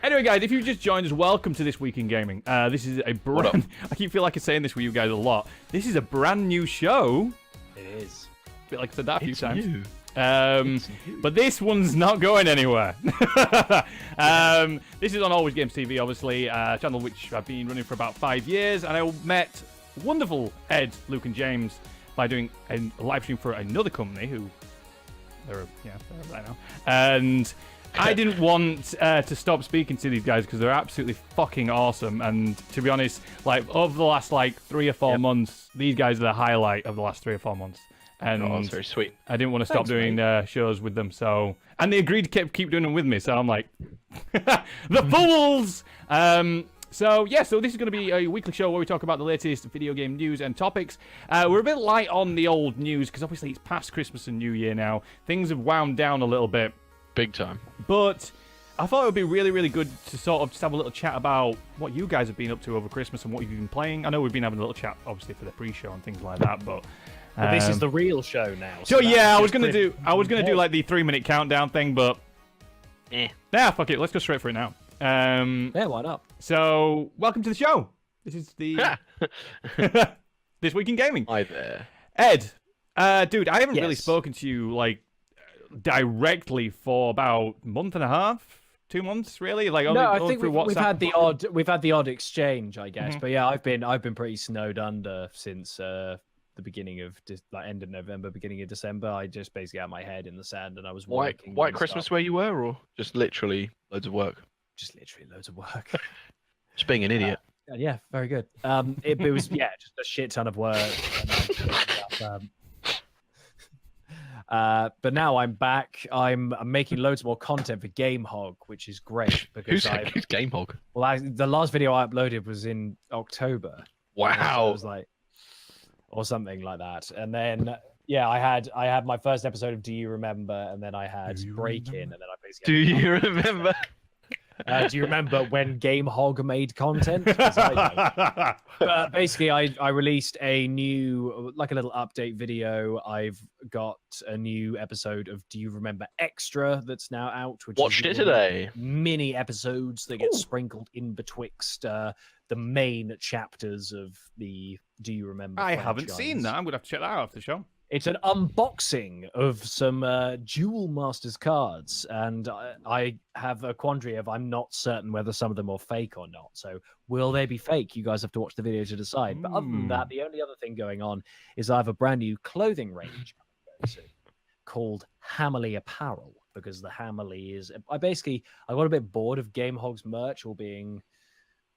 Anyway, guys, if you've just joined us, welcome to This Week in Gaming. This is a brand... I keep feel like I'm saying this with you guys a lot. This is a brand new show. It is. A bit like I said that a few times. New. But this one's not going anywhere. This is on Always Games TV, obviously, a channel which I've been running for about 5 years, and I met wonderful Ed, Luke, and James by doing a live stream for another company who they're right now, and I didn't want to stop speaking to these guys because they're absolutely fucking awesome. And to be honest, like over the last 3 or 4 months, these guys are the highlight of the last 3 or 4 months. And that's very sweet. I didn't want to stop doing shows with them, and they agreed to keep doing them with me. So I'm like, the fools. So this is going to be a weekly show where we talk about the latest video game news and topics. We're a bit light on the old news because obviously it's past Christmas and New Year now. Things have wound down a little bit. Big time. But I thought it would be really, really good to sort of just have a little chat about what you guys have been up to over Christmas and what you've been playing. I know we've been having a little chat, obviously, for the pre-show and things like that, but this is the real show now. So yeah, I was gonna do like the 3-minute countdown thing, but fuck it, let's go straight for it now. Yeah, why not? So welcome to the show. This is the This Week in Gaming. Hi there, Ed. Dude, I haven't really spoken to you directly for about a month and a half, 2 months, really. I think we've had the odd exchange, I guess. Mm-hmm. But yeah, I've been pretty snowed under since the beginning of end of November, beginning of December. I just basically had my head in the sand and I was working. White Christmas where you were, or just literally loads of work? Just literally loads of work. Just being an idiot. Yeah, very good. It was just a shit ton of work. But now I'm back. I'm making loads more content for GameHog, which is great because who's GameHog? Well, the last video I uploaded was in October. Wow. It was or something like that. And then I had my first episode of Do You Remember, and then I had Break In, and then I basically. Do you remember? Do you remember when GameHog made content? But basically, I released a new, a little update video. I've got a new episode of Do You Remember Extra that's now out. Which watched it today. Mini episodes that get sprinkled in betwixt the main chapters of the Do You Remember I franchise. haven't seen that. I'm going to have to check that out after the show. It's an unboxing of some Duel Masters cards, and I have a quandary of I'm not certain whether some of them are fake or not. So will they be fake? You guys have to watch the video to decide. But other than that, the only other thing going on is I have a brand new clothing range called Hammerly Apparel, because the Hammerly is... I got a bit bored of GameHog's merch all being...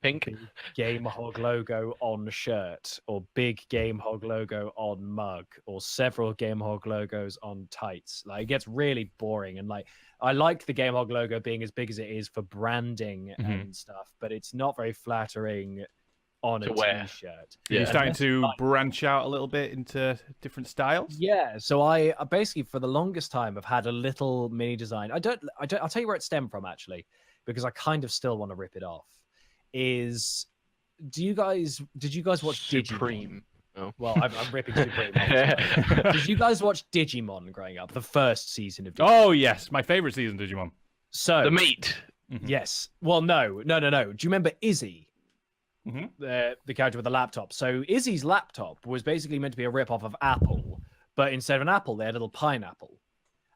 Pink GameHog logo on shirt, or big GameHog logo on mug, or several GameHog logos on tights. It gets really boring, and I like the GameHog logo being as big as it is for branding and stuff, but it's not very flattering on a t-shirt. Yeah. You're starting to branch out a little bit into different styles. Yeah, so I basically for the longest time I've had a little mini design. I'll tell you where it stemmed from actually, because I kind of still want to rip it off. Did you guys watch Supreme? Digimon? Oh. Well, I'm ripping Supreme. Did you guys watch Digimon growing up? The first season of Digimon? Oh yes, my favorite season of Digimon. So the meat. Yes. Well, no. Do you remember Izzy? The character with the laptop. So Izzy's laptop was basically meant to be a rip-off of Apple, but instead of an apple, they had a little pineapple.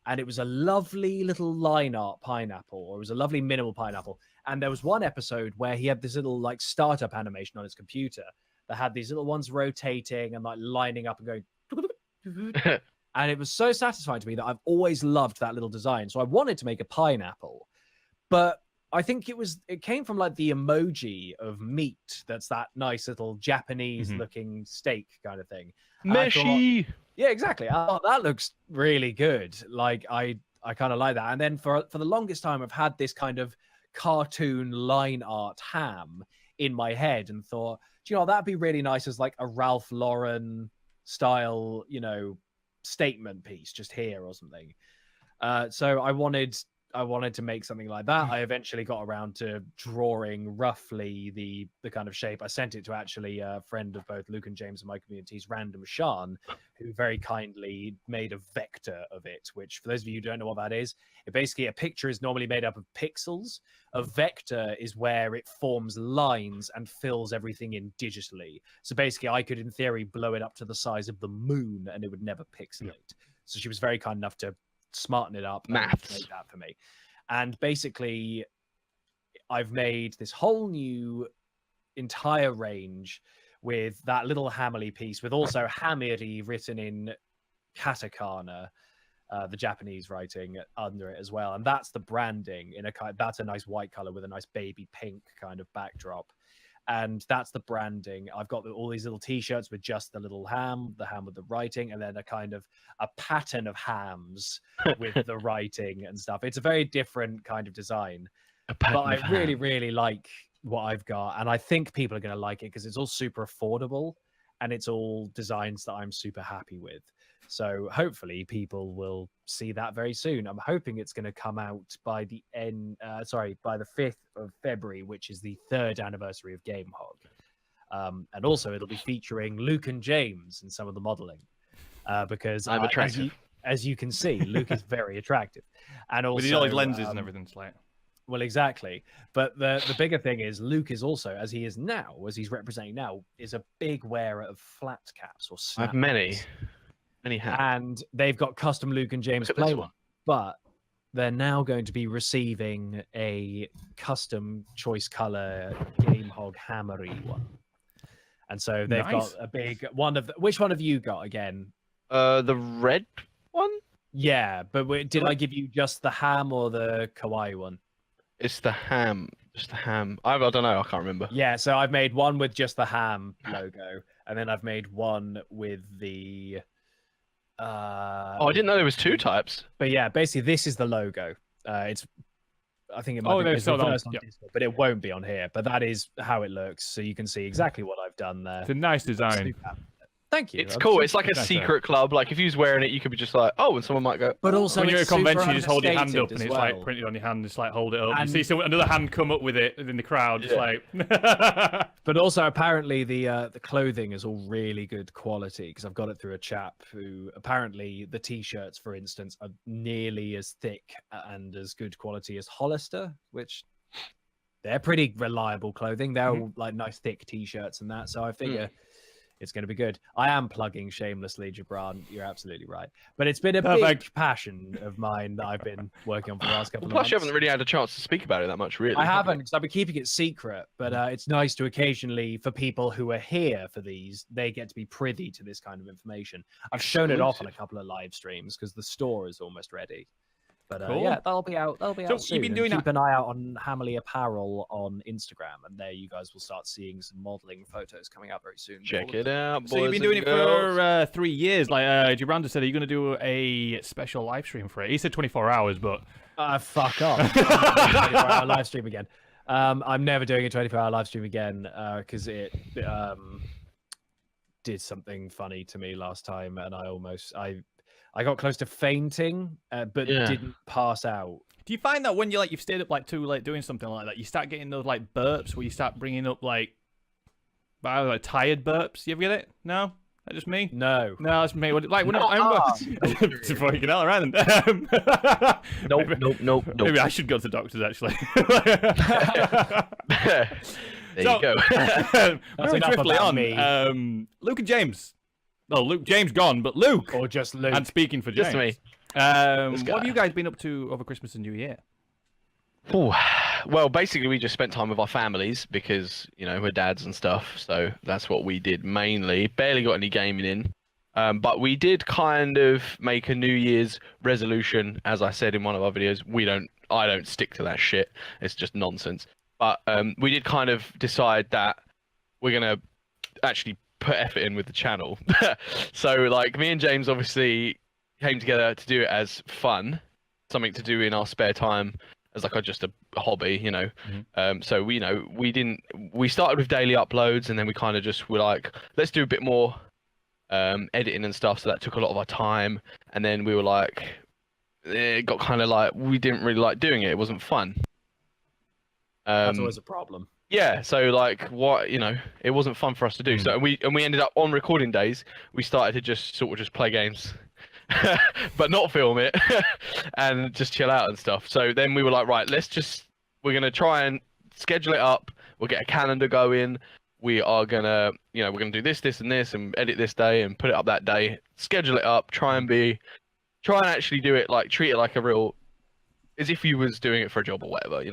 And it was a lovely little line art pineapple, or it was a lovely minimal pineapple. And there was one episode where he had this little startup animation on his computer that had these little ones rotating and lining up and going. And it was so satisfying to me that I've always loved that little design. So I wanted to make a pineapple, but I think it came from the emoji of meat. That's that nice little Japanese looking steak kind of thing. Meshi. Yeah, exactly. I thought that looks really good. I kind of like that. And then for the longest time, I've had this kind of cartoon line art ham in my head and thought, that'd be really nice as a Ralph Lauren style, statement piece just here or something. So I I wanted to make something like that. I eventually got around to drawing roughly the kind of shape. I sent it to actually a friend of both Luke and James and my communities, Random Shan, who very kindly made a vector of it, which for those of you who don't know what that is, it basically, a picture is normally made up of pixels. A vector is where it forms lines and fills everything in digitally. So basically I could in theory blow it up to the size of the moon and it would never pixelate. So she was very kind enough to smarten it up and make that for me. And basically I've made this whole new entire range with that little Hammerly piece, with also Hamiri written in katakana, the Japanese writing under it as well. And that's the branding in that's a nice white color with a nice baby pink kind of backdrop. And that's the branding. I've got all these little t-shirts with just the little ham, the ham with the writing, and then a kind of a pattern of hams with the writing and stuff. It's a very different kind of design. But I really, really like what I've got. And I think people are going to like it because it's all super affordable and it's all designs that I'm super happy with. So hopefully people will see that very soon. I'm hoping it's going to come out by the by the 5th of February, which is the 3rd anniversary of GameHog. And also it'll be featuring Luke and James in some of the modeling, because I'm attractive. As you can see, Luke is very attractive, and also with all his lenses and everything. It's like, well, exactly. But the bigger thing is Luke is also, as he is now, as he's representing now, is a big wearer of flat caps or snap I have many caps. hats. And they've got custom Luke and James play one, but they're now going to be receiving a custom choice color GameHog Hammery one. And so they've got a big one of which one have you got again? The red one? Yeah, but did I give you just the ham or the kawaii one? It's the ham. Just the ham. I don't know. I can't remember. Yeah, so I've made one with just the ham logo, and then I've made one with the I didn't know there was 2 types. But yeah, basically this is the logo. I think it might be reversed on Discord, but it won't be on here. But that is how it looks, so you can see exactly what I've done there. It's a nice design. Thank you. It's cool. It's like a secret club. Like if you was wearing it, you could be just like, oh, and someone might go. But also, when you're at a convention, you just hold your hand up, and it's well. like printed on your hand. It's like hold it up. And you see another hand come up with it in the crowd. It's like. But also, apparently, the clothing is all really good quality because I've got it through a chap who apparently the t-shirts, for instance, are nearly as thick and as good quality as Hollister, which they're pretty reliable clothing. They're all like nice thick t-shirts and that. So I figure. It's going to be good. I am plugging shamelessly, Gibran. You're absolutely right. But it's been a big passion of mine that I've been working on for the last couple of months. Plus, you haven't really had a chance to speak about it that much, really. I haven't, because I've been keeping it secret. But it's nice to occasionally, for people who are here for these, they get to be privy to this kind of information. I've shown it off on a couple of live streams because the store is almost ready. But yeah, that'll be out. So soon. You've been doing keep an eye out on Hammerly Apparel on Instagram, and there you guys will start seeing some modeling photos coming out very soon. Check it out, boys. So you've been doing it for 3 years. Like Gibranda said, are you going to do a special live stream for it? He said 24 hours, but fuck off. 24-hour live stream again. I'm never doing a 24-hour live stream again because it did something funny to me last time, and I got close to fainting, but didn't pass out. Do you find that when you've stayed up like too late doing something like that, you start getting those like burps where you start bringing up like tired burps? You ever get it? No, that just me. No, that's me. Like when I remember before you get out around. Nope. Maybe I should go to the doctors actually. There you go. Very swiftly on me. Luke and James. No, Luke, James gone, but Luke. Or just Luke. And speaking for James. Just me. What have you guys been up to over Christmas and New Year? Well, basically, we just spent time with our families because, we're dads and stuff. So that's what we did mainly. Barely got any gaming in. But we did kind of make a New Year's resolution. As I said in one of our videos, I don't stick to that shit. It's just nonsense. But we did kind of decide that we're going to actually put effort in with the channel. So like me and James obviously came together to do it as fun, something to do in our spare time as like just a hobby, So we started with daily uploads, and then we kind of just were like, let's do a bit more editing and stuff. So that took a lot of our time, and then we were like, it got kind of like we didn't really like doing it. It wasn't fun. That's always a problem. Yeah, so like what it wasn't fun for us to do. So we ended up on recording days. We started to just sort of just play games, but not film it, and just chill out and stuff. So then we were like, right, we're gonna try and schedule it up. We'll get a calendar going. We are gonna we're gonna do this, this, and this, and edit this day and put it up that day. Schedule it up. Try and actually do it like treat it like as if you was doing it for a job or whatever,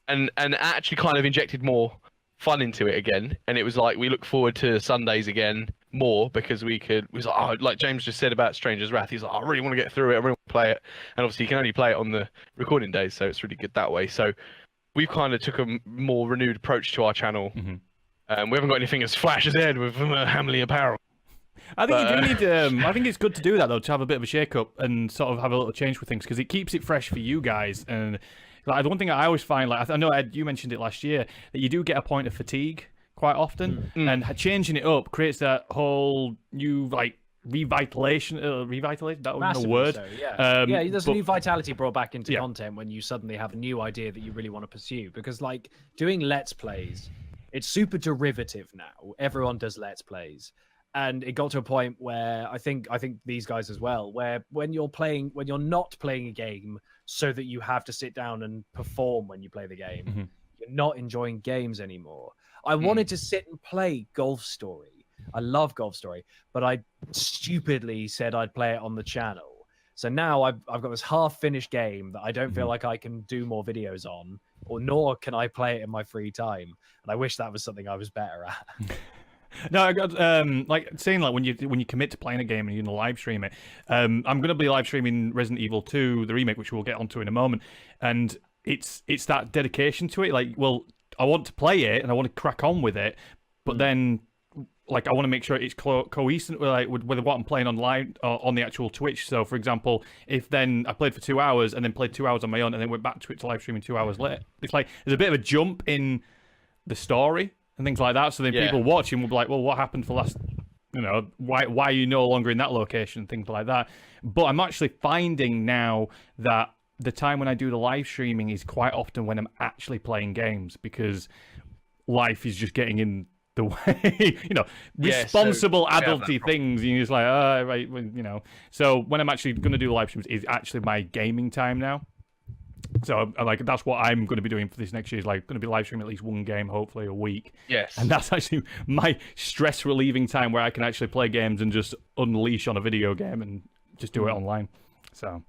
and actually kind of injected more fun into it again. And it was like we look forward to Sundays again more because we was like, oh, like James just said about Stranger's Wrath. He's like, I really want to get through it. I really want to play it. And obviously you can only play it on the recording days, so it's really good that way. So we've kind of took a more renewed approach to our channel. We haven't got anything as flash as Ed with Hamley Apparel. I think you do need. I think it's good to do that though, to have a bit of a shake-up and sort of have a little change with things because it keeps it fresh for you guys. And like the one thing I always find, like I know Ed, you mentioned it last year, that you do get a point of fatigue quite often, and changing it up creates that whole new like revitalization. That wasn't a word. So, yeah, there's a new vitality brought back into content when you suddenly have a new idea that you really want to pursue. Because like doing Let's Plays, it's super derivative now. Everyone does Let's Plays. And it got to a point where I think these guys as well, where when you're not playing a game so that you have to sit down and perform when you play the game, you're not enjoying games anymore. I wanted to sit and play Golf Story. I love Golf Story, but I stupidly said I'd play it on the channel. So now I've got this half-finished game that I don't feel like I can do more videos on, nor can I play it in my free time. And I wish that was something I was better at. No, I got like saying like when you commit to playing a game and you're gonna live stream it. I'm gonna be live streaming Resident Evil 2, the remake, which we'll get onto in a moment, and it's that dedication to it. Like, well, I want to play it and I want to crack on with it, but then like I want to make sure it's cohesive with what I'm playing online on the actual Twitch. So, for example, if then I played for 2 hours and then played 2 hours on my own and then went back to it to live streaming 2 hours later, it's like there's a bit of a jump in the story and things like that. So then people watching will be like, well, what happened for last, why are you no longer in that location? Things like that. But I'm actually finding now that the time when I do the live streaming is quite often when I'm actually playing games because life is just getting in the way, responsible adulty things. And you're just like, oh, right, So when I'm actually going to do live streams is actually my gaming time now. So like that's what I'm going to be doing for this next year. Is like going to be live streaming at least one game, hopefully a week. Yes. And that's actually my stress relieving time where I can actually play games and just unleash on a video game and just do it online. So,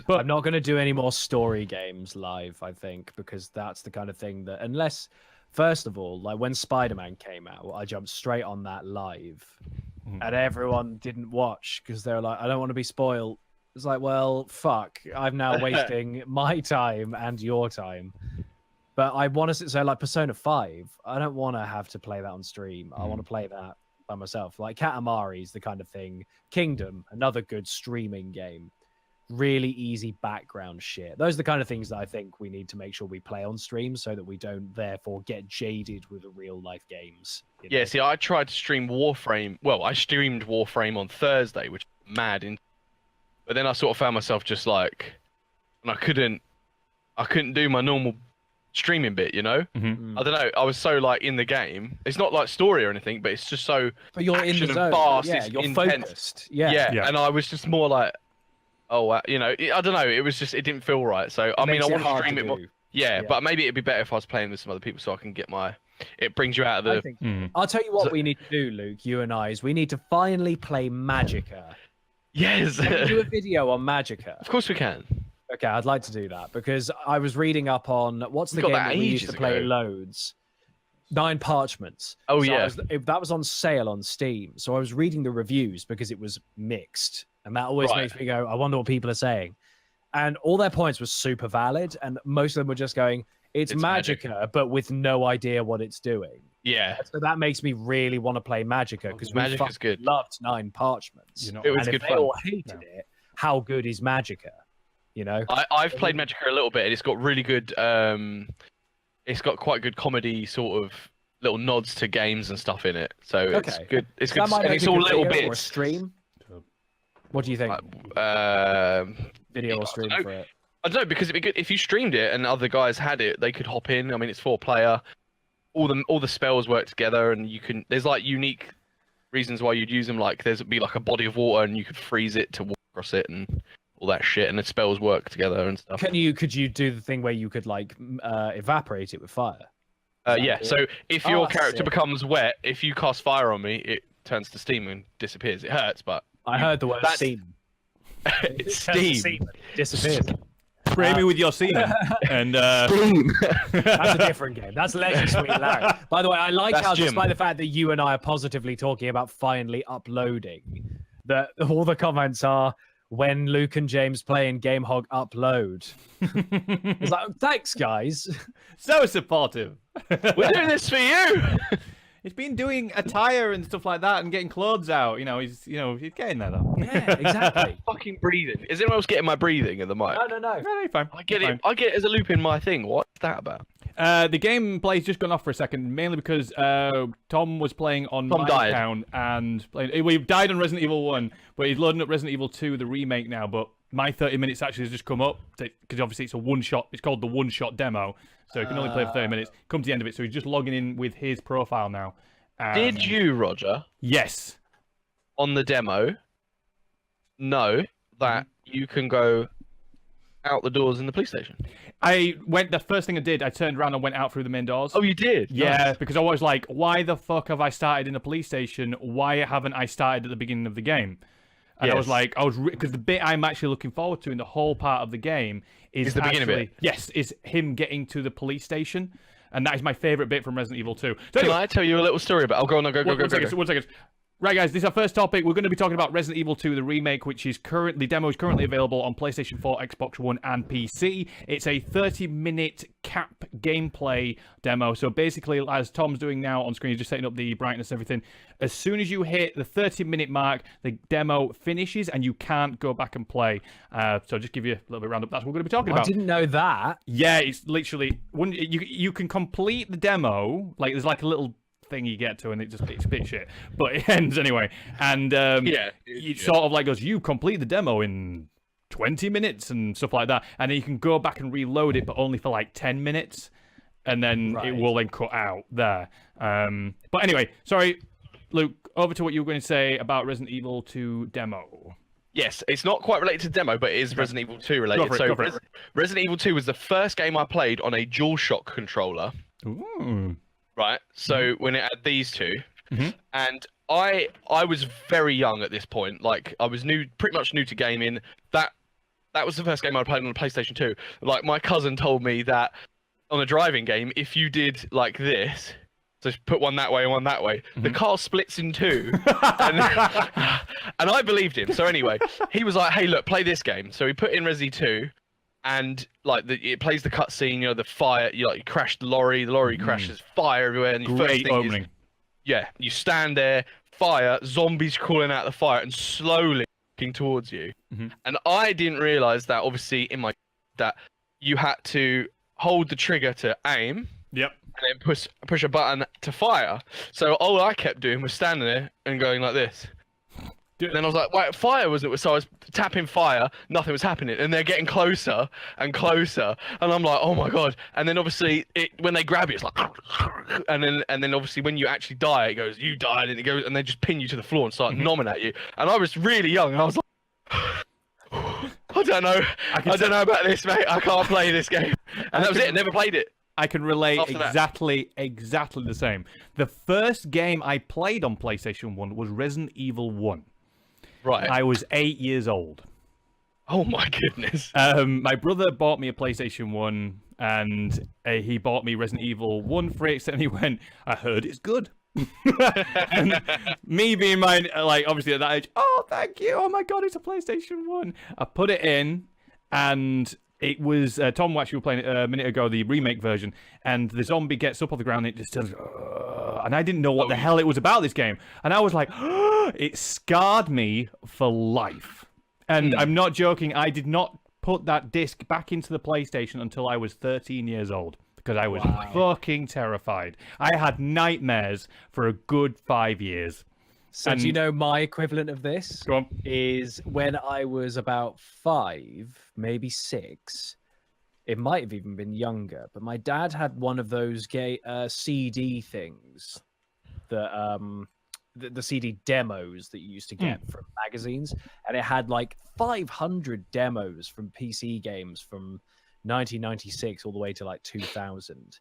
but I'm not going to do any more story games live. I think because that's the kind of thing that unless, first of all, like when Spider-Man came out, I jumped straight on that live, and everyone didn't watch because they were like, I don't want to be spoiled. It's like, well, fuck, I'm now wasting my time and your time. But I want to, so like Persona 5, I don't want to have to play that on stream. I want to play that by myself. Like Katamari is the kind of thing. Kingdom, another good streaming game. Really easy background shit. Those are the kind of things that I think we need to make sure we play on stream so that we don't therefore get jaded with the real life games. Yeah, see, I tried to stream Warframe. Well, I streamed Warframe on Thursday, which is mad. But then I sort of found myself just like, and I couldn't do my normal streaming bit, I don't know. I was so like in the game. It's not like story or anything, but it's just so but you're action in the zone. and fast. Yeah, it's you're intense. Focused. Yeah. And I was just more like, oh, I don't know. It was just, it didn't feel right. So I mean, I want to stream it more. Yeah, but maybe it'd be better if I was playing with some other people so I can get it brings you out of the. I think, I'll tell you what we need to do, Luke. You and I is we need to finally play Magicka. Yes. Can we do a video on Magicka? Of course we can. Okay, I'd like to do that because I was reading up on what's the game that we used to play loads. 9 Parchments. Oh, so yeah. That was on sale on Steam. So I was reading the reviews because it was mixed. And that always makes me go, I wonder what people are saying. And all their points were super valid. And most of them were just going, it's Magicka, but with no idea what it's doing. Yeah. So that makes me really want to play Magicka because Magicka's good. Loved 9 Parchments. It was good fun. fun. They all hated it. How good is Magicka? I've played Magicka a little bit, and it's got really good. It's got quite good comedy sort of little nods to games and stuff in it. So it's good. It's good. And it's all little bits. Or a stream. What do you think? video or stream for it? I don't know, because it'd be good if you streamed it and other guys had it. They could hop in. I mean, it's 4-player. All the spells work together, and you can. There's like unique reasons why you'd use them. Like there'd be like a body of water, and you could freeze it to walk across it, and all that shit. And the spells work together and stuff. Could you do the thing where you could like evaporate it with fire? Yeah. So if your character sick. becomes wet, if you cast fire on me, it turns to steam and disappears. It hurts, but I heard the word steam. It's steam. Disappears. Spray me with your semen. And Steam. That's a different game. That's Leisure Suite Larry. By the way, I like That's how, Jim. despite the fact that you and I are positively talking about finally uploading, that all the comments are when Luke and James play in Game Hog upload. It's like, thanks, guys. so supportive. We're doing this for you. He's been doing attire and stuff like that and getting clothes out. He's getting there though. Yeah, exactly. Fucking breathing. Is anyone else getting my breathing in the mic? No. No, you're fine. I get You're it. I get it as a loop in my thing. What's that about? The gameplay's just gone off for a second, mainly because Tom was playing on my died. account and playing. We've died on Resident Evil 1, but he's loading up Resident Evil 2, the remake now. But my 30 minutes actually has just come up because obviously it's a one-shot. It's called the one-shot demo, so you can only play for 30 minutes. Come to the end of it, so he's just logging in with his profile now. Did you, Roger, Yes. on the demo, know that you can go out the doors in the police station? The first thing I did, I turned around and went out through the main doors. Oh, you did? Yeah, Nice. because I was like, why the fuck have I started in a police station? Why haven't I started at the beginning of the game? And I was Yes. like, because the bit I'm actually looking forward to in the whole part of the game is the beginning actually, bit. yes, is him getting to the police station. And that is my favorite bit from Resident Evil 2. So Can I tell you a little story about? Oh, go on, go. One second. Right, guys, this is our first topic. We're going to be talking about Resident Evil 2, the remake, which is the demo is currently available on PlayStation 4, Xbox One, and PC. It's a 30-minute cap gameplay demo. So basically, as Tom's doing now on screen, he's just setting up the brightness and everything. As soon as you hit the 30-minute mark, the demo finishes, and you can't go back and play. So just give you a little bit roundup. That's what we're going to be talking I about. didn't know that. Yeah, it's literally you can complete the demo. Like there's like a little thing you get to, and it's a bit shit, but it ends anyway. And it sort of like goes, you complete the demo in 20 minutes and stuff like that, and then you can go back and reload it, but only for like 10 minutes, and then it will then cut out there. But anyway, sorry, Luke, over to what you were going to say about Resident Evil 2 demo. Yes, it's not quite related to demo, but it is Resident Evil 2 related. Go for it. Resident Evil 2 was the first game I played on a DualShock controller. Ooh. Right, so when it had these two, and I was very young at this point. Like I was pretty much new to gaming. That was the first game I played on the PlayStation 2. Like my cousin told me that on a driving game, if you did like this, so put one that way and one that way, the car splits in two. and I believed him. So anyway, he was like, "Hey, look, play this game." So he put in Resi 2. And like it plays the cutscene, the fire. You crash the lorry crashes, fire everywhere, and your Great first thing opening. you stand there, fire, zombies crawling out of the fire, and slowly walking towards you. And I didn't realize that obviously that you had to hold the trigger to aim, Yep. and then push a button to fire. So all I kept doing was standing there and going like this. And then I was like, wait, fire was it? So I was tapping fire, nothing was happening, and they're getting closer and closer, and I'm like, oh my god! And then obviously, when they grab you, it's like, and then obviously when you actually die, it goes, you died, and it goes, and they just pin you to the floor and start nomming at you. And I was really young, and I was like, I don't know, I don't know about this, mate. I can't play this game, and that was it. I never played it. I can relate After that. exactly the same. The first game I played on PlayStation 1 was Resident Evil 1. Right. I was 8 years old. Oh my goodness. My brother bought me a PlayStation 1, and he bought me Resident Evil 1 for it, and he went, I heard it's good. And me being mine, like, obviously at that age, oh, thank you, oh my god, it's a PlayStation 1. I put it in, and it was, Tom actually was playing it a minute ago, the remake version, and the zombie gets up off the ground, and it just does, and I didn't know what the hell it was about, this game. And I was like, it scarred me for life. And I'm not joking, I did not put that disc back into the PlayStation until I was 13 years old, because I was fucking terrified. I had nightmares for a good 5 years. So do you know my equivalent of this? Go on. Is when I was about 5, maybe 6. It might have even been younger, but my dad had one of those CD things that the CD demos that you used to get from magazines, and it had like 500 demos from PC games from 1996 all the way to like 2000.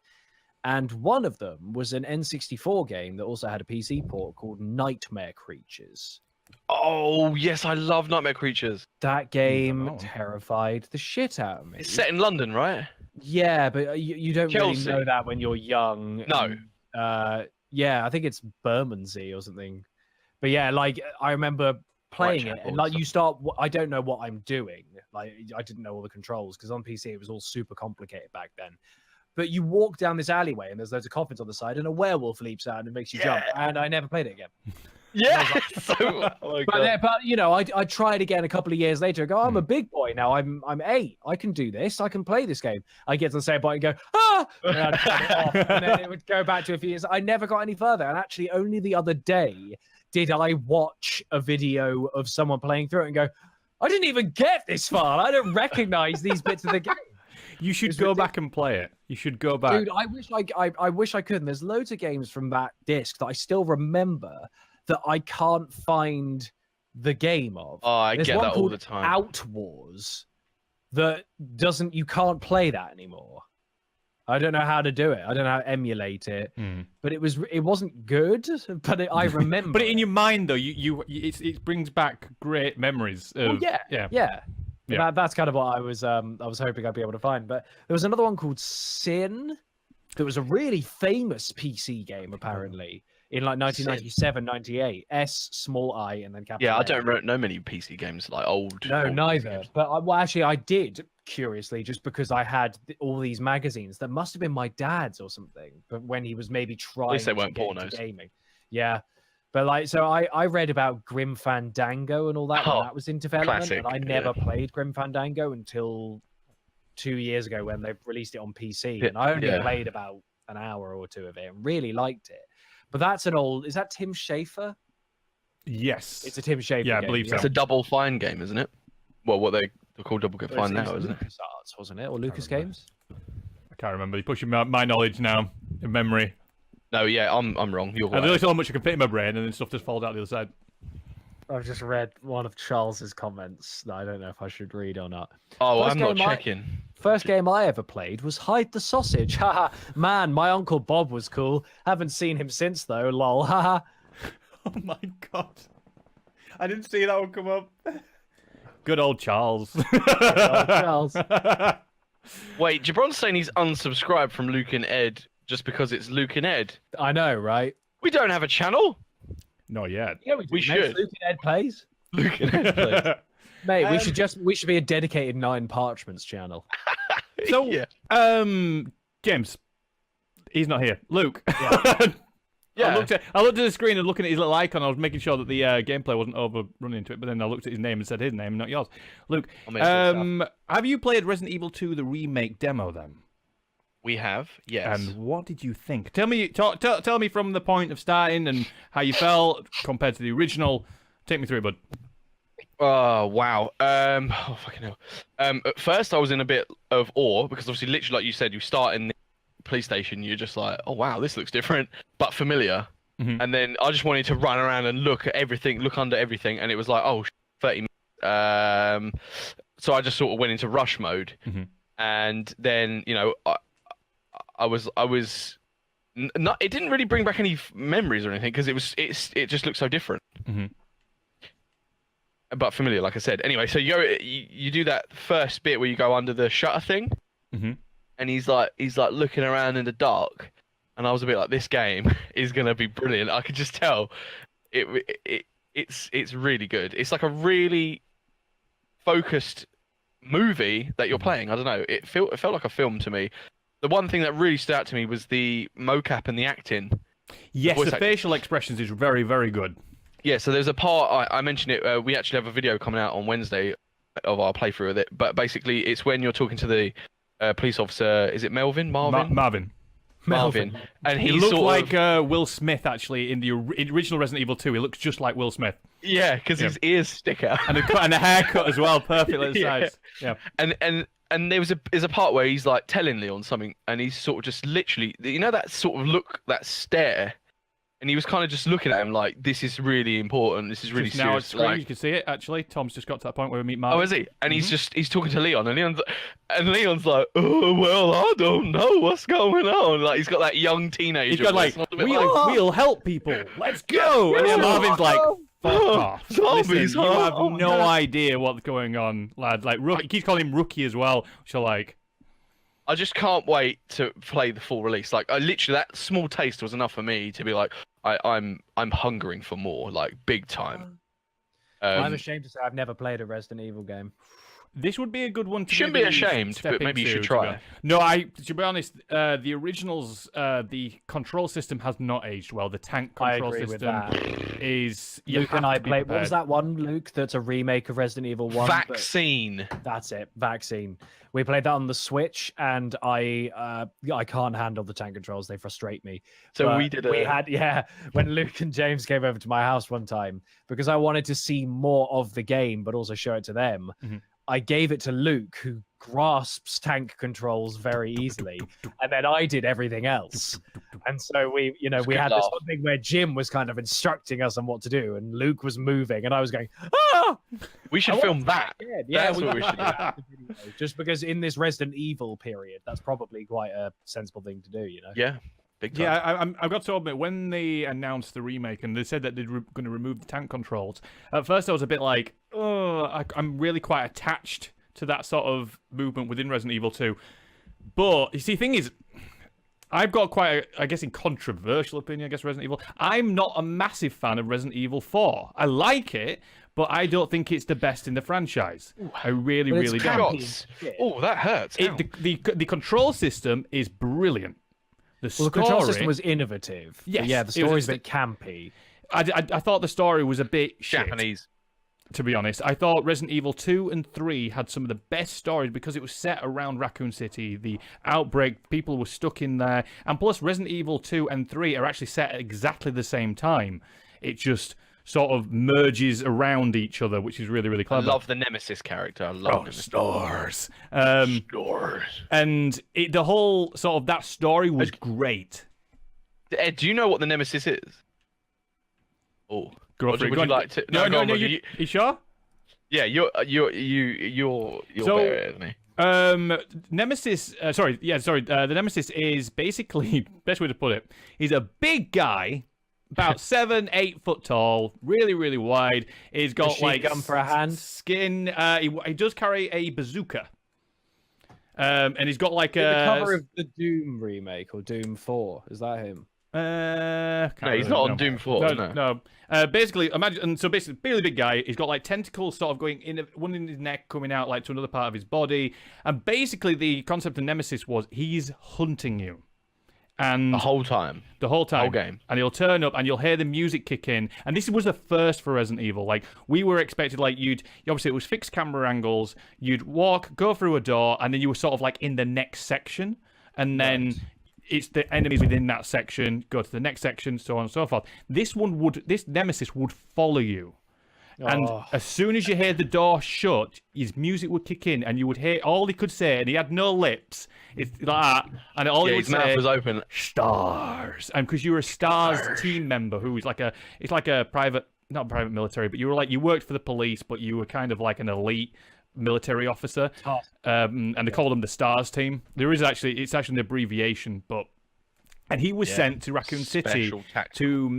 And one of them was an N64 game that also had a PC port called Nightmare Creatures. Oh, yes, I love Nightmare Creatures. That game terrified the shit out of me. It's set in London, right? Yeah, but you don't Chelsea. really know that when you're young. No. And, yeah, I think it's Bermondsey or something. But yeah, like I remember playing it, and like you start. I don't know what I'm doing. Like I didn't know all the controls because on PC it was all super complicated back then. But you walk down this alleyway and there's loads of coffins on the side, and a werewolf leaps out and makes you jump. And I never played it again. Yeah. But you know, I tried again a couple of years later. I go, I'm a big boy now. I'm 8. I can do this. I can play this game. I get to the same point and go, ah, and I'd turn it off, and then it would go back to a few years. I never got any further. And actually, only the other day did I watch a video of someone playing through it and go, I didn't even get this far. I don't recognize these bits of the game. You should go back and play it. You should go back. Dude, I wish I could. And there's loads of games from that disc that I still remember that I can't find the game of. Oh, I There's get one that all called the time. Out Wars that you can't play that anymore. I don't know how to do it. I don't know how to emulate it. But it wasn't good. But I remember. But in your mind though, it brings back great memories. Of, yeah. That's kind of what I was hoping I'd be able to find. But there was another one called Sin. That was a really famous PC game apparently in like 1997, 98. S small I and then capital. Yeah, A. I don't know many PC games like old. No, old neither. games. But actually, I did curiously just because I had all these magazines that must have been my dad's or something. But when he was maybe trying, At least they to weren't get into pornos. gaming, yeah. But like, so I read about Grim Fandango and all that when that was in development, classic, and I never played Grim Fandango until 2 years ago when they released it on PC, and I only played about an hour or two of it and really liked it. But that's an old. Is that Tim Schafer? Yes, It's a Tim Schafer. Yeah, I game, believe so. It's a Double Fine game, isn't it? Well, what they're called Double But Fine it's now, isn't it? LucasArts, wasn't it, or Lucas Games? I can't remember. You're pushing my knowledge now in memory. No, yeah, I'm wrong. You're And right. there's only so much I can fit in my brain, and then stuff just falls out the other side. I've just read one of Charles's comments that I don't know if I should read or not. Oh, First I'm not game checking. First game I ever played was Hide the Sausage. Haha. Man, my Uncle Bob was cool. Haven't seen him since though. Lol. Haha. Oh my god. I didn't see that one come up. Good old Charles. Charles. Wait, Jabron's saying he's unsubscribed from Luke and Ed just because it's Luke and Ed. I know, right? We don't have a channel. Not yet. Yeah, We should. Luke and Ed plays. Luke and Ed plays. Mate, we should be a dedicated 9 Parchments channel. So, Yeah. James, he's not here. Luke. Yeah. I looked at the screen and looking at his little icon. I was making sure that the gameplay wasn't overrunning into it, but then I looked at his name and said his name, not yours. Luke, have you played Resident Evil 2, the remake demo then? We have, yes. And what did you think? Tell me from the point of starting and how you felt compared to the original. Take me through it, bud. Oh wow. Oh fucking hell. At first I was in a bit of awe because obviously, literally, like you said, you start in the police station, you're just like, oh wow, this looks different but familiar. And then I just wanted to run around and look at everything, look under everything, and it was like, oh, 30 minutes. So I just sort of went into rush mode, and then I was not. It didn't really bring back any memories or anything because it just looked so different. But familiar, like I said. Anyway, so you do that first bit where you go under the shutter thing, and he's like looking around in the dark, and I was a bit like, this game is gonna be brilliant. I could just tell it's really good. It's like a really focused movie that you're playing. I don't know. It felt like a film to me. The one thing that really stood out to me was the mocap and the acting. Yes, the facial expressions is very, very good. Yeah, so there's a part, I mentioned it, we actually have a video coming out on Wednesday of our playthrough of it, but basically it's when you're talking to the police officer, is it Marvin? Marvin. Marvin, and He he looked sort like of Will Smith actually in the original Resident Evil 2. He looks just like Will Smith, yeah, because his ears stick out. and a haircut as well, perfectly the Yeah. size. Yeah. And there's a part where he's like telling Leon something, and he's sort of just literally, you know, that sort of look, that stare, and he was kind of just looking at him like, this is really important, this is really Just now serious. it's screen, Like, you can see it actually. Tom's just got to that point where we meet Marvin. oh, is he? And he's talking to Leon, and Leon's like, oh well, I don't know what's going on. Like he's got that young teenager. He's got voice, like, and I was a bit we'll help people. Let's go. And then Marvin's like, fuck off. Zombies, Listen, you huh? have Oh, no no. idea what's going on, lad. Like, he keeps calling him Rookie as well. So like, I just can't wait to play the full release. Like, I literally, that small taste was enough for me to be like, I'm hungering for more, like big time. I'm ashamed to say I've never played a Resident Evil game. this would be a good one to Shouldn't maybe be ashamed, step but maybe you into, should to be try. honest. No, to be honest, the originals, the control system has not aged well. The tank I control agree with system that. is. You Luke have and I to be played. What was prepared. that one, Luke? That's a remake of Resident Evil 1. but- Vaccine. That's it. Vaccine. We played that on the Switch, and I can't handle the tank controls. They frustrate me. So But we did when Luke and James came over to my house one time, because I wanted to see more of the game, but also show it to them. Mhm. I gave it to Luke, who grasps tank controls very easily, and then I did everything else. And so we had good this laugh. whole thing where Jim was kind of instructing us on what to do, and Luke was moving, and I was going, ah! We should film that. Yeah, That's what we should do. Just because in this Resident Evil period, that's probably quite a sensible thing to do, you know? Yeah, big time. Yeah, I've got to admit, when they announced the remake and they said that they're going to remove the tank controls, at first I was a bit like, oh, I'm really quite attached to that sort of movement within Resident Evil 2. But, you see, the thing is, I've got quite a, I guess, in controversial opinion, I guess, Resident Evil. I'm not a massive fan of Resident Evil 4. I like it, but I don't think it's the best in the franchise. I really, But it's really campy don't. as shit. Oh, that hurts. Ow. The control system is brilliant. Well, the control system was innovative. But Yes, yeah, it the was story's a bit campy. I thought the story was a bit shit, Japanese. to be honest. I thought Resident Evil 2 and 3 had some of the best stories because it was set around Raccoon City, the outbreak, people were stuck in there. And plus, Resident Evil 2 and 3 are actually set at exactly the same time. It just sort of merges around each other, which is really, really I clever. love the Nemesis character. I love Nemesis. stars. Stores. And the whole sort of that story was great. Ed, do you know what the Nemesis is? Oh, Go Would for it. you Go on. like to? No, go on, Roger. you sure? Yeah, you're So- better than me. Nemesis. The Nemesis is basically best way to put it. He's a big guy, about 7-8 foot tall, really, really wide. He's got Machine like gun for a hand. skin. He does carry a bazooka. And he's got like The a cover of the Doom remake or Doom 4, is that him? No, he's not on Doom 4. No. Basically, imagine, and so basically, really big guy. He's got like tentacles sort of going in, one in his neck, coming out like to another part of his body. And basically, the concept of Nemesis was he's hunting you, and The whole time. whole time, whole game. and he'll turn up, and you'll hear the music kick in. And this was the first for Resident Evil. Like we were expected, like obviously it was fixed camera angles. You'd walk, go through a door, and then you were sort of like in the next section, and then. Right. It's the enemies within that section, go to the next section, so on and so forth. This Nemesis would follow you. And Oh. as soon as you hear the door shut, his music would kick in, and you would hear all he could say, and he had no lips. It's like that, and all he Yeah, would his mouth say, was open. "Stars," and because you were a Stars team member who was like it's like a private, not private military, but you worked for the police, but you were kind of like an elite military officer, and they call them the Stars team. It's actually an abbreviation, and he was sent to Raccoon City Special tactical.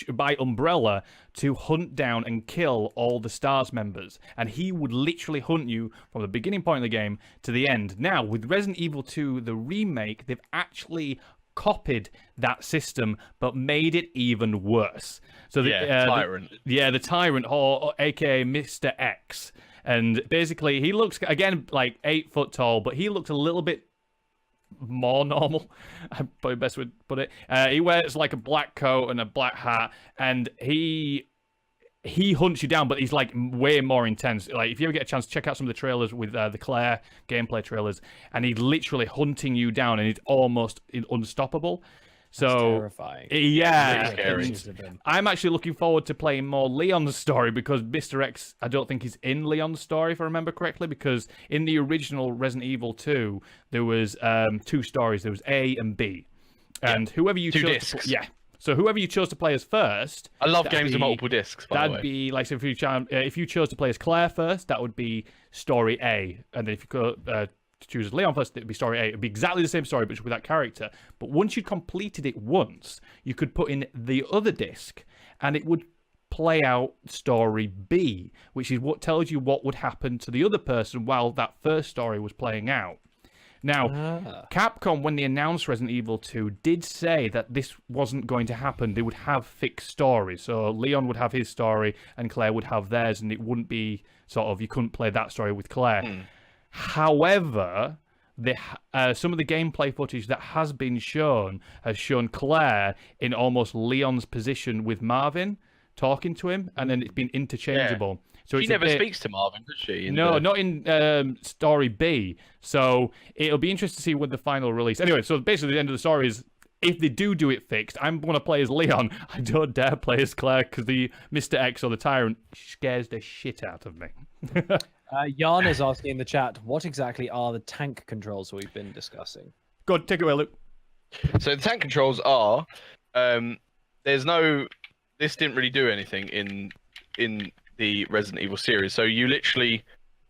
to by Umbrella to hunt down and kill all the Stars members, and he would literally hunt you from the beginning point of the game to the end. Now with Resident Evil 2, the remake, they've actually copied that system but made it even worse. So Tyrant. the Tyrant, or aka Mr. X. And basically, he looks, again, like 8 foot tall, but he looks a little bit more normal. Probably best way to put it. He wears like a black coat and a black hat, and he he hunts you down, but he's like way more intense. Like if you ever get a chance, check out some of the trailers with the Claire gameplay trailers, and he's literally hunting you down, and he's almost unstoppable. So That's terrifying. Yeah, Really scary. I'm actually looking forward to playing more Leon's story because Mr. X, I don't think he's in Leon's story if I remember correctly. Because in the original Resident Evil 2, there was 2 stories. There was A and B, and whoever you 2 chose, discs. So whoever you chose to play as first, I love games with multiple discs. By the way, that'd be like so if you chose to play as Claire first, that would be story A, and then if you could to choose as Leon first, it'd be story A. It'd be exactly the same story, but with that character. But once you completed it once, you could put in the other disc, and it would play out story B, which is what tells you what would happen to the other person while that first story was playing out. Now, Capcom, when they announced Resident Evil 2, did say that this wasn't going to happen. They would have fixed stories. So Leon would have his story and Claire would have theirs, and it wouldn't be sort of, you couldn't play that story with Claire. However, some of the gameplay footage that has been shown has shown Claire in almost Leon's position with Marvin, talking to him, and then it's been interchangeable. So she never speaks to Marvin, does she? No, not in story B. So it'll be interesting to see when the final release. Anyway, so basically the end of the story is if they do it fixed, I'm going to play as Leon. I don't dare play as Claire because the Mr. X or the Tyrant scares the shit out of me. Jan is asking in the chat, what exactly are the tank controls we've been discussing? Go on, take it away, Luke. So the tank controls are, this didn't really do anything in the Resident Evil series. So you literally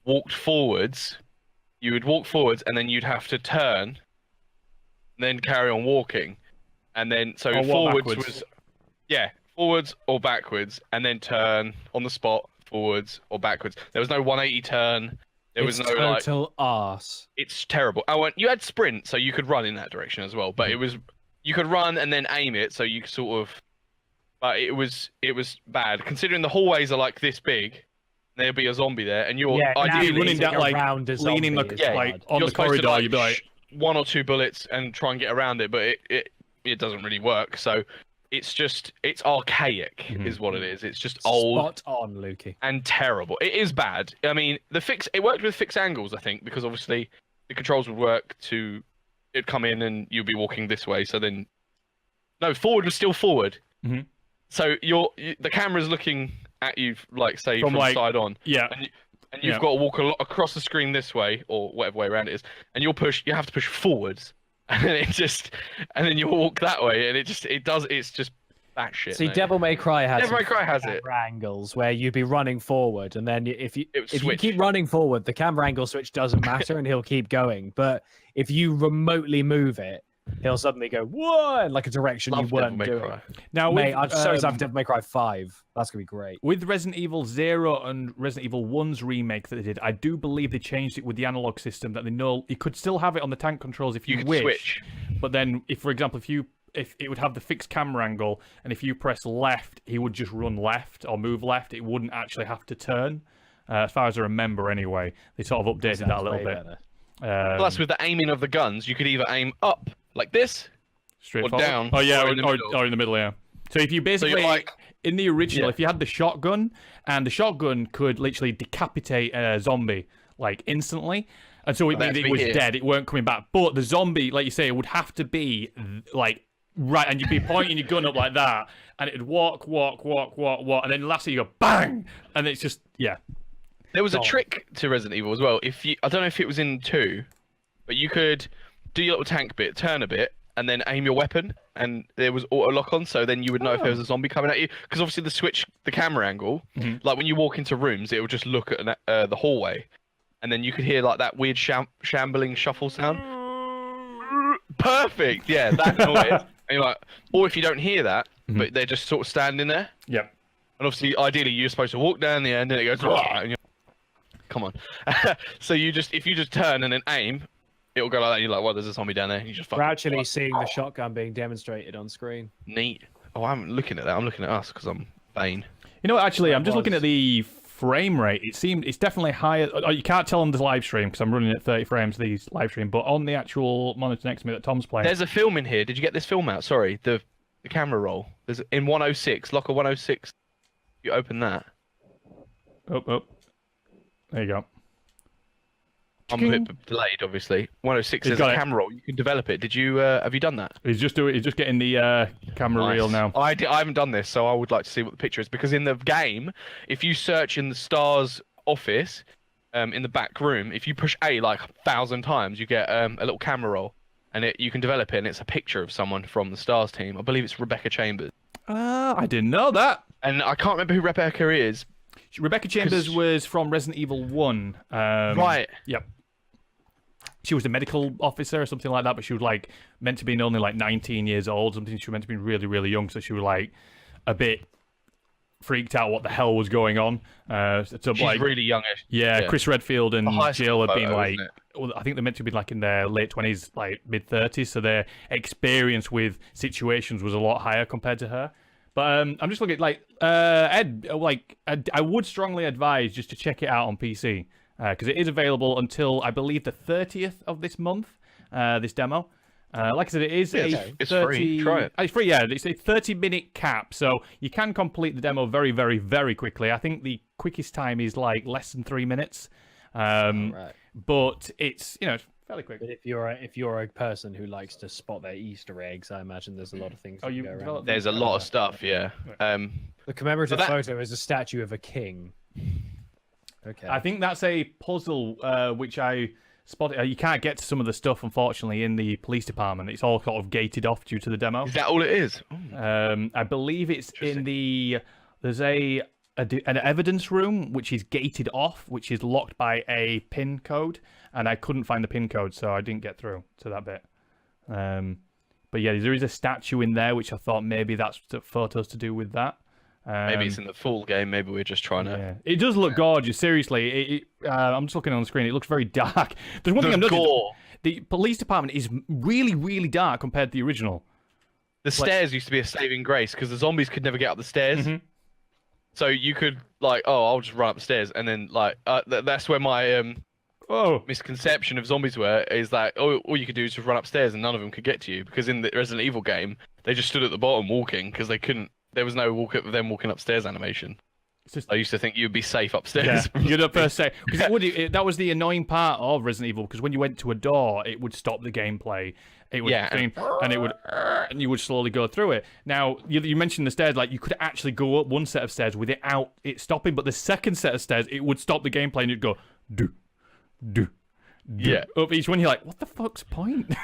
walked forwards. You would walk forwards, and then you'd have to turn, and then carry on walking, and then so forwards was, forwards or backwards, and then turn on the spot, forwards or backwards. There was no 180 turn. There was no total arse. It's terrible. Oh, and you had sprint, so you could run in that direction as well. But you could run and then aim it, so you sort of. But it was bad considering the hallways are like this big. There'll be a zombie there, and you're ideally running down like leaning like on the corridor. You'd be like 1 or 2 bullets and try and get around it, but it doesn't really work. So it's archaic, is what it is. It's just old, spot on, Lukey, and terrible. It is bad. I mean, it worked with fixed angles, I think, because obviously the controls would work it'd come in and you'd be walking this way. So then, no, forward was still forward. Mm-hmm. So the camera's looking at you, like say from side on. Yeah. And you've got to walk across the screen this way or whatever way around it is, and you have to push forwards, and then you walk that way, and it's just batshit. See, Devil May Cry has it. Angles where you'd be running forward, and then if you keep running forward, the camera angle switch doesn't matter, and he'll keep going. But if you remotely move it, he'll suddenly go whoa, like a direction you weren't doing. Now, mate, I'm so excited for Devil May Cry 5. That's gonna be great. With Resident Evil 0 and Resident Evil 1's remake that they did, I do believe they changed it with the analog system that they know you could still have it on the tank controls if you wish. Switch. But then, if for example, if it would have the fixed camera angle, and if you press left, he would just run left or move left. It wouldn't actually have to turn. As far as I remember, anyway, they sort of updated that a little bit. Plus, with the aiming of the guns, you could either aim up like this, straight or forward. down, or in the middle, yeah. So if you basically, in the original, if you had the shotgun, and the shotgun could literally decapitate a zombie like instantly, and so it meant it was dead. It weren't coming back. But the zombie, like you say, it would have to be like right, and you'd be pointing your gun up like that, and it'd walk, and then lastly you go bang, and it's just There was a trick to Resident Evil as well. I don't know if it was in 2, but you could do your little tank bit, turn a bit, and then aim your weapon, and there was auto lock on, so then you would know if there was a zombie coming at you. Because obviously the camera angle, like when you walk into rooms, it will just look at the hallway, and then you could hear like that weird shambling shuffle sound. Perfect, yeah, that noise. And you're like, or if you don't hear that, but they're just sort of standing there. Yep. And obviously, ideally, you're supposed to walk down the end, and it goes, and you're, come on. So if you just turn and then aim, it'll go like that. And you're like, well, there's a zombie down there. And you just We're actually seeing the shotgun being demonstrated on screen. Neat. Oh, I'm looking at that. I'm looking at us because I'm Bane. You know what? Actually, I'm just looking at the frame rate. It's definitely higher. You can't tell on the live stream because I'm running at 30 frames these live stream. But on the actual monitor next to me that Tom's playing, there's a film in here. Did you get this film out? Sorry, the camera roll. There's in 106, locker 106. You open that. Oh. There you go. I'm a bit delayed, obviously. 106 He's is a got it. camera roll. You can develop it. Did you? Have you done that? He's just getting the camera reel now. I haven't done this, so I would like to see what the picture is, because in the game, if you search in the Stars office, in the back room, if you push A like 1,000 times, you get a little camera roll, and you can develop it, and it's a picture of someone from the Stars team. I believe it's Rebecca Chambers. I didn't know that. And I can't remember who Rebecca is. Rebecca Chambers was from Resident Evil 1. Right. Yep. She was a medical officer or something like that, but she was like meant to be only like 19 years old, something. She was meant to be really, really young, so she was like a bit freaked out what the hell was going on. She's like, really youngish. Yeah, Chris Redfield and Jill had been like, well, I think they're meant to be like in their late 20s, like mid 30s, so their experience with situations was a lot higher compared to her. But I'm just looking at like Ed, like I would strongly advise just to check it out on PC. Because it is available until, I believe, the 30th of this month, this demo. Like I said, it is it's free. Try it. It's free, yeah. It's a 30-minute cap, so you can complete the demo very, very, very quickly. I think the quickest time is like less than 3 minutes. Right. But it's, it's fairly quick. But if you're a person who likes to spot their Easter eggs, I imagine there's a lot of things. you go around. developed There's a lot of stuff, yeah. The commemorative photo is a statue of a king. Okay. I think that's a puzzle which I spotted. You can't get to some of the stuff, unfortunately, in the police department. It's all sort of gated off due to the demo. Is that all it is? I believe it's in the... There's an evidence room which is gated off, which is locked by a PIN code, and I couldn't find the PIN code, so I didn't get through to that bit. But yeah, there is a statue in there, which I thought maybe that's the photos to do with that. Maybe it's in the full game. Maybe we're just trying to. Yeah. It does look gorgeous. Seriously, I'm just looking on the screen. It looks very dark. There's one thing I'm noticing. The police department is really, really dark compared to the original. The stairs used to be a saving grace because the zombies could never get up the stairs. Mm-hmm. So you could I'll just run up the stairs, and then that's where my misconception of zombies is that all you could do is just run upstairs and none of them could get to you, because in the Resident Evil game they just stood at the bottom walking because they couldn't. There was no them walking upstairs animation. I used to think you'd be safe upstairs. Yeah, you'd up first say, because that was the annoying part of Resident Evil, because when you went to a door, it would stop the gameplay. It would and you would slowly go through it. Now you mentioned the stairs, like you could actually go up one set of stairs without it stopping, but the second set of stairs it would stop the gameplay and you'd go do up each one. You're like, what the fuck's the point?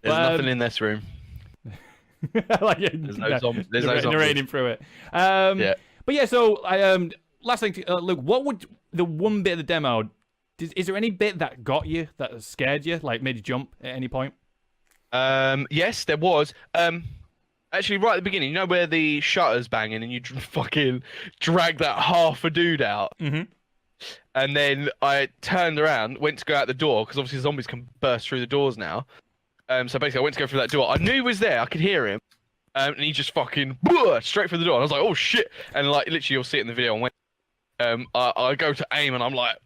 There's nothing in this room. There's no zombies. There's no zombies. Narrating through it. But yeah, so last thing, Luke, what would the one bit of the demo? Is there any bit that got you, that scared you, like made you jump at any point? Yes, there was. Actually, right at the beginning, you know where the shutter's banging and you fucking drag that half a dude out. Mm-hmm. And then I turned around, went to go out the door because obviously zombies can burst through the doors now. So basically, I went to go through that door. I knew he was there. I could hear him. And he just fucking straight through the door. And I was like, oh, shit. And literally, you'll see it in the video. And when I go to aim and I'm like,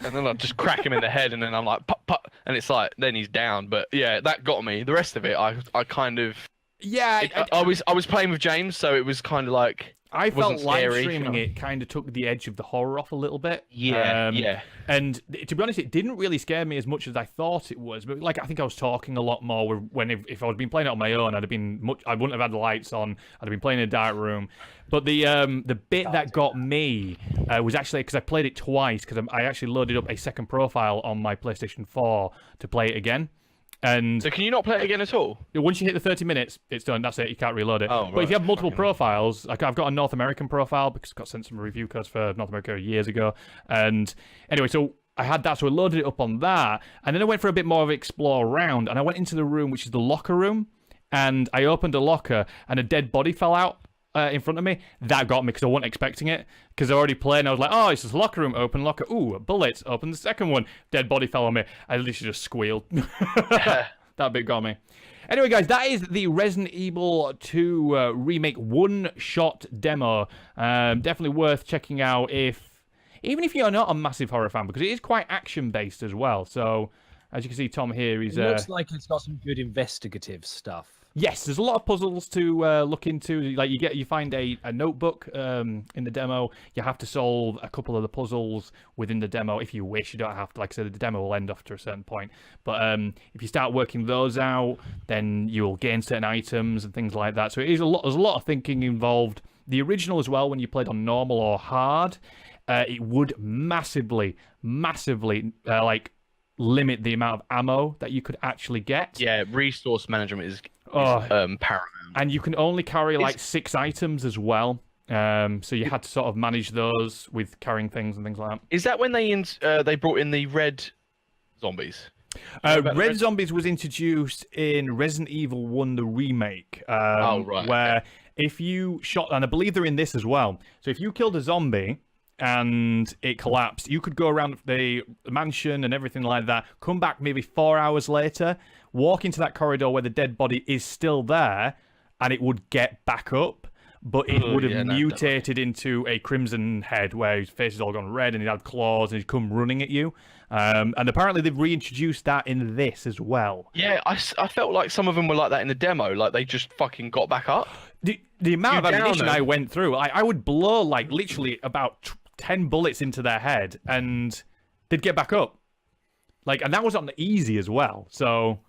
and then I just crack him in the head. And then I'm like, pop, pop. And it's like, then he's down. But yeah, that got me. The rest of it, I kind of... Yeah. I was playing with James, so it was kind of like... I felt live streaming it kind of took the edge of the horror off a little bit. Yeah. And to be honest, it didn't really scare me as much as I thought it was. But I think I was talking a lot more if I had been playing it on my own, I wouldn't have had the lights on. I'd have been playing in a dark room. But the bit that got me was actually because I played it twice, because I actually loaded up a second profile on my PlayStation 4 to play it again. And so can you not play it again at all? Once you hit the 30 minutes, it's done. That's it. You can't reload it. Oh, but if you have multiple profiles, like I've got a North American profile because I got sent some review codes for North America years ago. And anyway, so I had that, so I loaded it up on that. And then I went for a bit more of an explore around. And I went into the room, which is the locker room. And I opened a locker and a dead body fell out in front of me. That got me because I wasn't expecting it. Because I already played and I was like, oh, it's this locker room, open locker. Ooh, bullets, open the second one. Dead body fell on me. I literally just squealed. That bit got me. Anyway, guys, that is the Resident Evil 2 Remake one-shot demo. Definitely worth checking out even if you're not a massive horror fan, because it is quite action-based as well. So, as you can see, Tom here, It looks like it's got some good investigative stuff. Yes, there's a lot of puzzles to look into. Like you find a notebook in the demo. You have to solve a couple of the puzzles within the demo if you wish. You don't have to. Like I said, the demo will end after a certain point. But if you start working those out, then you'll gain certain items and things like that. So it is a lot. There's a lot of thinking involved. The original as well, when you played on normal or hard, it would massively like limit the amount of ammo that you could actually get. Yeah, resource management is paramount. And you can only carry like 6 items as well. So you had to sort of manage those with carrying things and things like that. Is that when they brought in the red zombies? Red Zombies was introduced in Resident Evil 1, the remake. Where if you shot, and I believe they're in this as well. So if you killed a zombie and it collapsed, you could go around the mansion and everything like that, come back maybe 4 hours later, walk into that corridor where the dead body is still there, and it would get back up. But it would have mutated into a crimson head where his face is all gone red and he had claws and he'd come running at you. And apparently they've reintroduced that in this as well. Yeah, I felt like some of them were like that in the demo, like they just fucking got back up. The amount of ammunition I went through, I would blow like literally about 10 bullets into their head and they'd get back up. Like, and that was on the easy as well. So,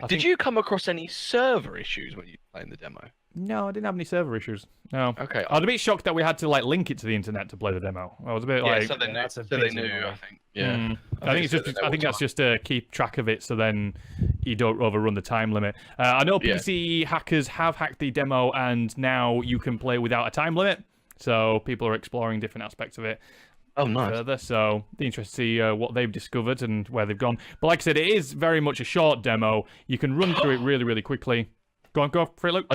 Did you come across any server issues when you were playing the demo? No, I didn't have any server issues. No. Okay. I was a bit shocked that we had to like link it to the internet to play the demo. I was a bit like, so they knew. I think. Yeah. I think it's just. I think that's just to keep track of it, so then you don't overrun the time limit. I know PC hackers have hacked the demo, and now you can play without a time limit. So people are exploring different aspects of it. Oh, nice. Further, so be interested to see what they've discovered and where they've gone. But like I said, it is very much a short demo. You can run through it really, really quickly. Go for it, Luke.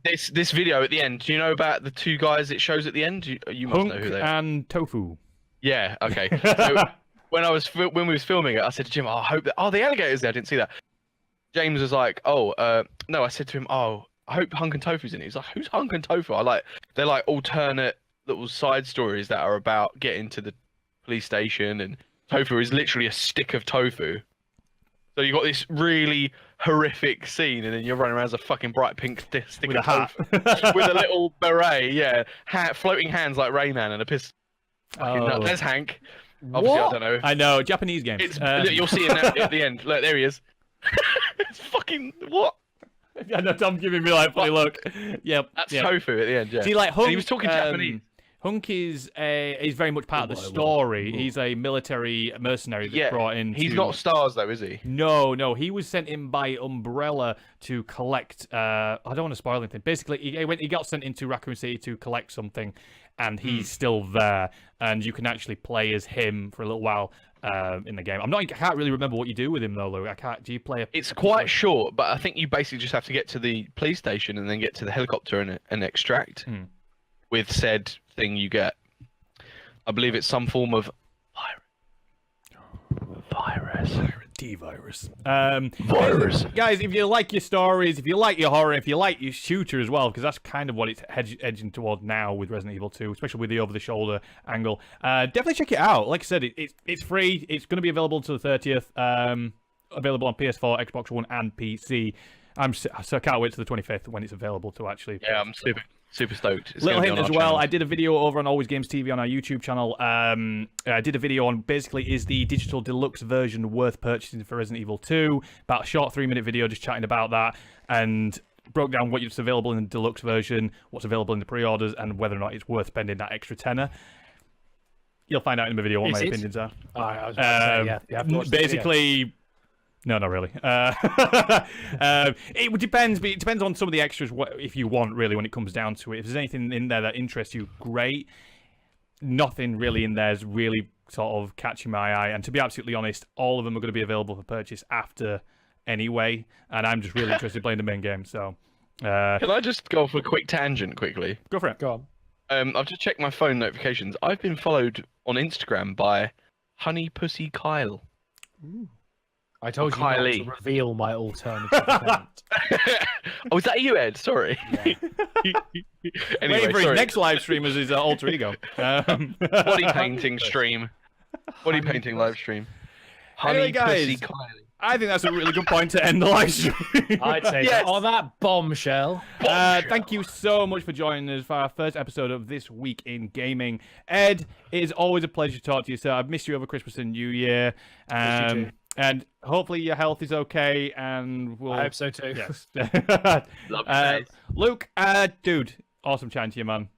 This video at the end. Do you know about the 2 guys it shows at the end? You must know who they are. And Tofu. Yeah. Okay. So when we was filming it, I said to Jim, "I hope that the alligator's there." I didn't see that. James was like, "Oh, no." I said to him, "Oh, I hope Hunk and Tofu's in it." He's like, "Who's Hunk and Tofu?" They're like alternate little side stories that are about getting to the police station, and Tofu is literally a stick of tofu. So you got this really horrific scene, and then you're running around as a fucking bright pink stick with of a hat, tofu, with a little beret, floating hands like Rayman and a pistol. There's Hank. Obviously, I don't know. I know, Japanese games. You'll see him at the end. Look, there he is. It's fucking what? I know Tom's giving me like funny look. Yep. That's Tofu at the end. Yeah. See, like Hunk, and he was talking Japanese. Hunk is very much part of the story. He's a military mercenary that's brought in. He's not Stars though, is he? No. He was sent in by Umbrella to collect. I don't want to spoil anything. Basically, he got sent into Raccoon City to collect something, and he's still there. And you can actually play as him for a little while in the game. I can't really remember what you do with him though, Lou. Do you play? It's quite short, but I think you basically just have to get to the police station and then get to the helicopter and extract. With said thing you get. I believe it's some form of virus. D-virus. Virus. Guys, if you like your stories, if you like your horror, if you like your shooter as well, because that's kind of what it's edging toward now with Resident Evil 2, especially with the over-the-shoulder angle, definitely check it out. Like I said, it's free. It's going to be available until the 30th. Available on PS4, Xbox One, and PC. So I can't wait to the 25th when it's available to actually. Yeah, I'm super stoked. Little hint as well, I did a video over on Always Games TV on our YouTube channel. I did a video on basically is the digital deluxe version worth purchasing for Resident Evil 2. About a short 3-minute video just chatting about that and broke down what's available in the deluxe version, what's available in the pre-orders, and whether or not it's worth spending that extra tenner. You'll find out in the video what my opinions are. I was about to say, basically... No, not really. It depends, but it depends on some of the extras. If you want, really, when it comes down to it. If there's anything in there that interests you, great. Nothing really in there is really sort of catching my eye. And to be absolutely honest, all of them are going to be available for purchase after anyway. And I'm just really interested in playing the main game. So, can I just go for a quick tangent quickly? Go for it. Go on. I've just checked my phone notifications. I've been followed on Instagram by Honey Pussy Kyle. Ooh. I told you not to reveal my alternative account. Oh, is that you, Ed? Sorry. Yeah. Anyway, waiting for his next live stream as his alter ego. Body painting stream. Body painting live stream. Anyway, guys, I think that's a really good point to end the live stream. I'd say Yes. on that bombshell. Thank you so much for joining us for our first episode of This Week in Gaming. Ed, it is always a pleasure to talk to you, sir. I've missed you over Christmas and New Year. Miss you too. And hopefully your health is okay, and we'll... I hope so too. Yes. Love you, mate. Luke, dude, awesome chatting to you, man.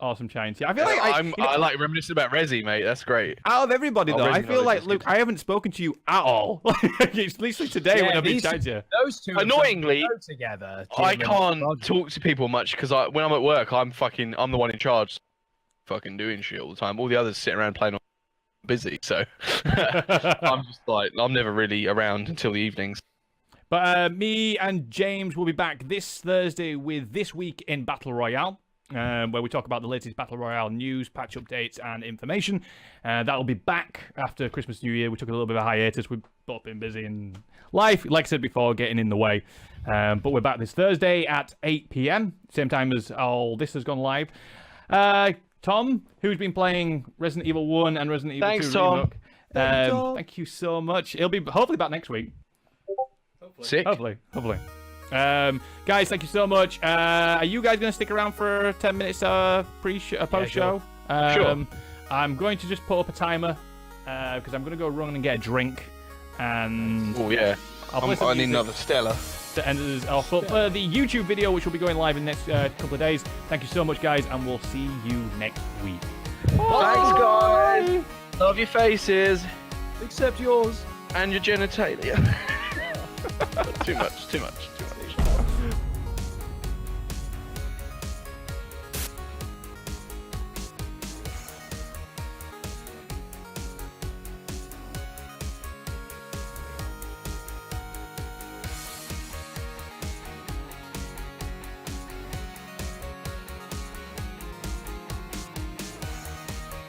Awesome chatting to you. I feel like I like reminiscing about Resi, mate. That's great. out of everybody, though, I Resi feel like, knowledge is Luke, good. I haven't spoken to you at all. It's literally today when I've been chatting to you. Those two have Annoyingly, done so together. I Jim and can't Roger. talk to people much because when I'm at work, I'm the one in charge, fucking doing shit all the time. All the others sitting around playing, busy. So I'm just like, I'm never really around until the evenings. But me and James will be back this Thursday with This Week in Battle Royale, where we talk about the latest Battle Royale news, patch updates, and information. That'll be back after Christmas, New Year. We took a little bit of a hiatus. We've both been busy in life, like I said before, getting in the way. But we're back this Thursday at 8 p.m, same time as all this has gone live. Tom, who's been playing Resident Evil 1 and Resident Evil 2 Thanks, Tom. Remake. Thank you so much. It'll be hopefully back next week. Sick. Hopefully. Guys, thank you so much. Are you guys going to stick around for 10 minutes post-show? Sure. I'm going to just put up a timer because I'm going to go run and get a drink. And Oh yeah. I'll play I some need music another Stella. to end us off. But for the YouTube video, which will be going live in the next couple of days, thank you so much, guys, and we'll see you next week. Thanks, guys. Love your faces Except yours. and your genitalia. Too much.